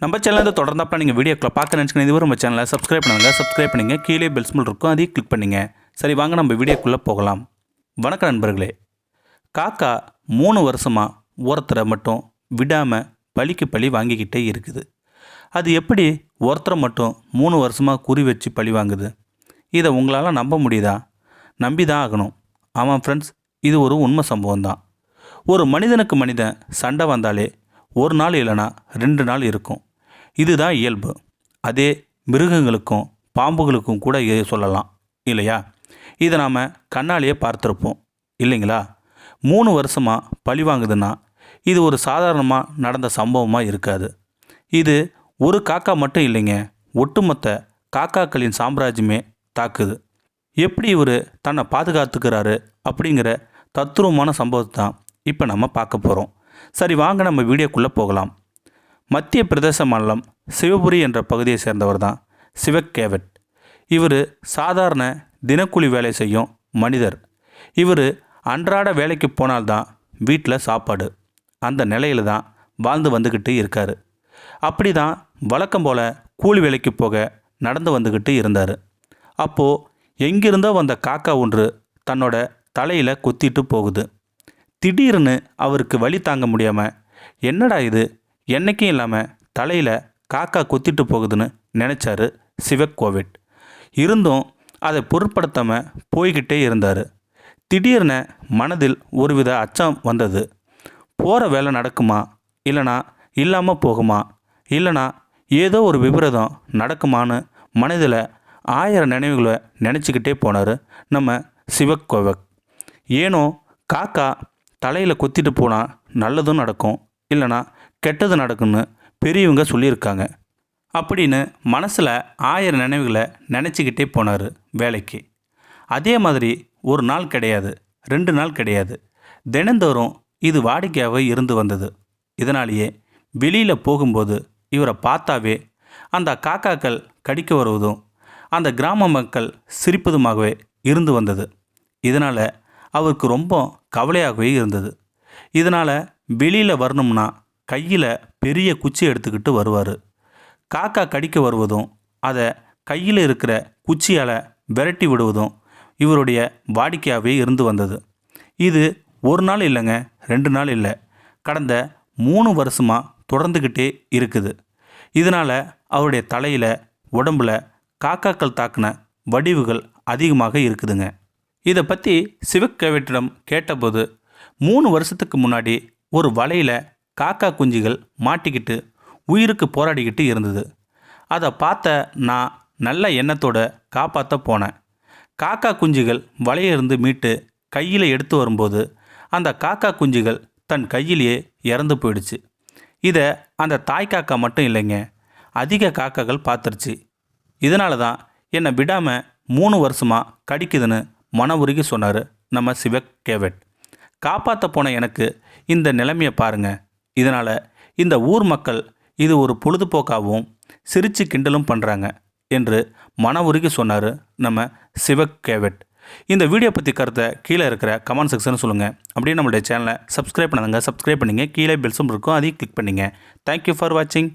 நம்ம சேனலில் தொடர்ந்தாப்பா நீங்கள் வீடியோக்களை பார்க்க நினச்சிக்கணும். இதுவரை நம்ம சேனலை சப்ஸ்கிரைப் பண்ணுங்க. கீழே பெல் சிம்பிள் இருக்கும், அதையும் கிளிக் பண்ணுங்க. சரி, வாங்க நம்ம வீடியோக்குள்ளே போகலாம். வணக்கம் நண்பர்களே. காக்கா 3 வருஷமாக ஒருத்தரை மட்டும் விடாமல் பழிக்கு பழி வாங்கிக்கிட்டே இருக்குது. அது எப்படி ஒருத்தரை மட்டும் 3 வருஷமாக குறி வச்சு பழி வாங்குது? இதை உங்களால் நம்ப முடியுதா? நம்பி தான் ஆகணும். ஆமாம் ஃப்ரெண்ட்ஸ், இது ஒரு உண்மை சம்பவம் தான். ஒரு மனிதனுக்கு மனிதன் சண்டை வந்தாலே ஒரு நாள் இல்லைனா 2 நாள் இருக்கும். இதுதான் இயல்பு. அதே மிருகங்களுக்கும் பாம்புகளுக்கும் கூட இதை சொல்லலாம் இல்லையா? இதை நாம் கண்ணாலேயே பார்த்துருப்போம் இல்லைங்களா? 3 வருஷமாக பழி வாங்குதுன்னா இது ஒரு சாதாரணமாக நடந்த சம்பவமாக இருக்காது. இது ஒரு காக்கா மட்டும் இல்லைங்க, ஒட்டுமொத்த காக்காக்களின் சாம்ராஜ்யமே தாக்குது. எப்படி இவர் தன்னை பாதுகாத்துக்கிறாரு அப்படிங்கிற தத்துரூபமான சம்பவத்தை தான் இப்போ நம்ம பார்க்க போகிறோம். சரி, வாங்க நம்ம வீடியோக்குள்ளே போகலாம். மத்திய பிரதேச மாநிலம் சிவபுரி என்ற பகுதியை சேர்ந்தவர் தான் சிவக் கேவட். இவர் சாதாரண தினக்கூலி வேலை செய்யும் மனிதர். இவர் அன்றாட வேலைக்கு போனால்தான் வீட்டில் சாப்பாடு. அந்த நிலையில் தான் வாழ்ந்து வந்துக்கிட்டு இருக்கார். அப்படி தான் வழக்கம் போல் கூலி வேலைக்கு போக நடந்து வந்துக்கிட்டு இருந்தார். அப்போது எங்கிருந்தோ வந்த காக்கா ஒன்று தன்னோட தலையில் கொத்திட்டு போகுது. திடீர்னு அவருக்கு வலி தாங்க முடியாமல், என்னடா இது, என்றைக்கும் இல்லாமல் தலையில் காக்கா கொத்திட்டு போகுதுன்னு நினச்சாரு சிவக் கேவட். இருந்தும் அதை பொருட்படுத்தாமல் போய்கிட்டே இருந்தார். திடீர்னு மனதில் ஒருவித அச்சம் வந்தது. போகிற வேலை நடக்குமா, இல்லைனா இல்லாமல் போகுமா, இல்லைனா ஏதோ ஒரு விபரீதம் நடக்குமான்னு மனதில் 1000 நினைவுகளை நினச்சிக்கிட்டே போனார் நம்ம சிவக் கேவட். ஏனோ காக்கா தலையில் கொத்திட்டு போனால் நல்லதும் நடக்கும், இல்லைனா கெட்டது நடக்கும்னு பெரியவங்க சொல்லியிருக்காங்க அப்படின்னு மனசில் 1000 நினைவுகளை நினச்சிக்கிட்டே போனார் வேலைக்கு. அதே மாதிரி ஒரு நாள் கிடையாது, 2 நாள் கிடையாது, தினந்தோறும் இது வாடிக்கையாகவே இருந்து வந்தது. இதனாலேயே வெளியில் போகும்போது இவரை பார்த்தாவே அந்த காக்காக்கள் கடிக்க வருவதும் அந்த கிராம மக்கள் சிரிப்பதுமாகவே இருந்து வந்தது. இதனால் அவருக்கு ரொம்ப கவலையாகவே இருந்தது. இதனால் வெளியில் வரணும்னா கையில் பெரிய குச்சி எடுத்துக்கிட்டு வருவார். காக்கா கடிக்க வருவதும் அதை கையில் இருக்கிற குச்சியால் விரட்டி விடுவதும் இவருடைய வாடிக்கையாகவே இருந்து வந்தது. இது ஒரு நாள் இல்லைங்க, 2 நாள் இல்லை, கடந்த 3 வருஷமாக தொடர்ந்துக்கிட்டே இருக்குது. இதனால் அவருடைய தலையில், உடம்பில் காக்காக்கள் தாக்கின வடிவுகள் அதிகமாக இருக்குதுங்க. இதை பற்றி சிவக் கேவட்டிடம் கேட்டபோது, 3 வருஷத்துக்கு முன்னாடி ஒரு வலையில் காக்கா குஞ்சுகள் மாட்டிக்கிட்டு உயிருக்கு போராடிக்கிட்டு இருந்தது. அதை பார்த்த நான் நல்ல எண்ணத்தோடு காப்பாற்ற போனேன். காக்கா குஞ்சுகள் வலையிலிருந்து மீட்டு கையில் எடுத்து வரும்போது அந்த காக்கா குஞ்சுகள் தன் கையிலேயே இறந்து போயிடுச்சு. இதை அந்த தாய் காக்கா மட்டும் இல்லைங்க, அதிக காக்காக்கள் பார்த்துருச்சு. இதனால தான் என்னை விடாமல் 3 வருஷமாக கடிக்குதுன்னு மன உருகி சொன்னார் நம்ம சிவக் கேவட். காப்பாற்ற போன எனக்கு இந்த நிலைமையை பாருங்கள். இதனால் இந்த ஊர் மக்கள் இது ஒரு பொழுதுபோக்காகவும் சிரித்து கிண்டலும் பண்ணுறாங்க என்று மன உருகி சொன்னார் நம்ம சிவக் கேவட். இந்த வீடியோ பற்றி கருத்தை கீழே இருக்கிற கமெண்ட் செக்ஷன் சொல்லுங்கள். அப்படியே நம்மளுடைய சேனலை சப்ஸ்கிரைப் பண்ணுங்க. கீழே பெல் சிம்பல் இருக்கும், அதையும் கிளிக் பண்ணிங்க. தேங்க்யூ ஃபார் வாட்சிங்.